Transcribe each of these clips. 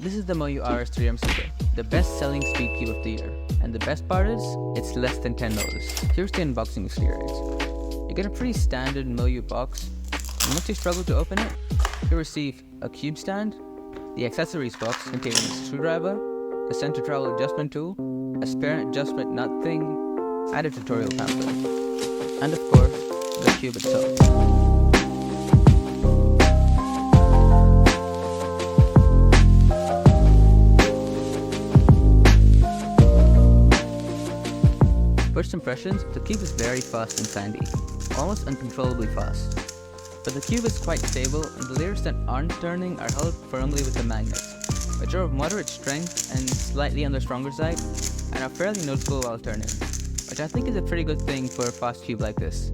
This is the Moyu RS3M Super, the best-selling speedcube of the year. And the best part is, it's less than $10. Here's the unboxing experience. You get a pretty standard Moyu box, and once you struggle to open it, you receive a cube stand, the accessories box containing a screwdriver, the center travel adjustment tool, a spare adjustment nut thing, and a tutorial pamphlet. And of course, the cube itself. First impressions, the cube is very fast and sandy, almost uncontrollably fast. But the cube is quite stable, and the layers that aren't turning are held firmly with the magnets, which are of moderate strength and slightly on the stronger side, and are fairly noticeable while turning, which I think is a pretty good thing for a fast cube like this.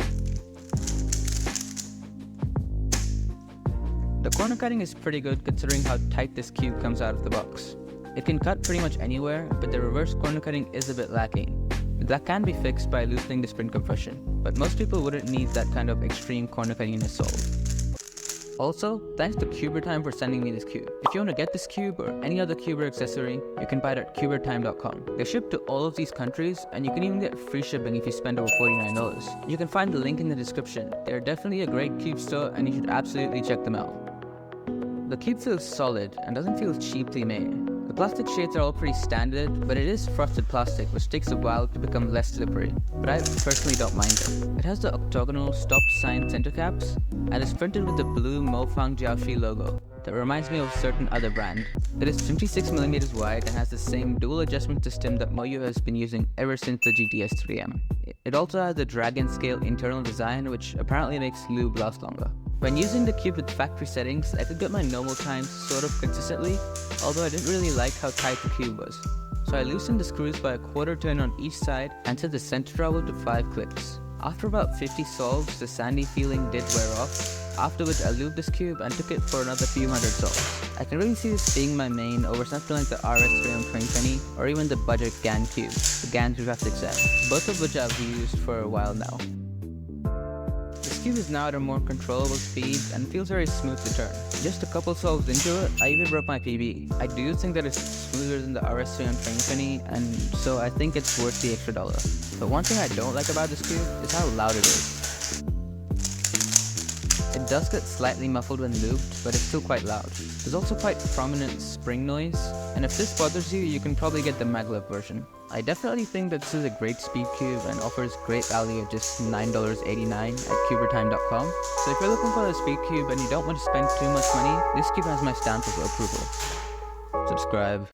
The corner cutting is pretty good considering how tight this cube comes out of the box. It can cut pretty much anywhere, but the reverse corner cutting is a bit lacking. That can be fixed by loosening the spring compression, but most people wouldn't need that kind of extreme corner cutting in a sole. Also, thanks to Cubertime for sending me this cube. If you want to get this cube or any other cube or accessory, you can buy it at Cubertime.com. They ship to all of these countries, and you can even get free shipping if you spend over $49. You can find the link in the description. They're definitely a great cube store, and you should absolutely check them out. The cube feels solid and doesn't feel cheaply made. The plastic shades are all pretty standard, but it is frosted plastic, which takes a while to become less slippery, but I personally don't mind it. It has the octagonal stop sign center caps, and is printed with the blue Mofang Jiaoshi logo that reminds me of a certain other brand. It is 56mm wide and has the same dual adjustment system that Moyu has been using ever since the GTS3M. It also has the dragon scale internal design, which apparently makes lube last longer. When using the cube with factory settings, I could get my normal times sort of consistently, although I didn't really like how tight the cube was. So I loosened the screws by a quarter turn on each side and set the center travel to 5 clicks. After about 50 solves, the sandy feeling did wear off, after which I lubed this cube and took it for another few hundred solves. I can really see this being my main over something like the RS3M 2020 or even the budget GAN cube, the GAN 356M, both of which I've used for a while now. This cube is now at a more controllable speed and feels very smooth to turn. Just a couple solves into it, I even broke my PB. I do think that it's smoother than the RS3M 2020, and so I think it's worth the extra dollar. But one thing I don't like about this cube is how loud it is. It does get slightly muffled when lubed, but it's still quite loud. There's also quite prominent spring noise, and if this bothers you, you can probably get the maglev version. I definitely think that this is a great speed cube and offers great value at just $9.89 at Cubertime.com. So if you're looking for a speed cube and you don't want to spend too much money, this cube has my stamp of approval. Subscribe.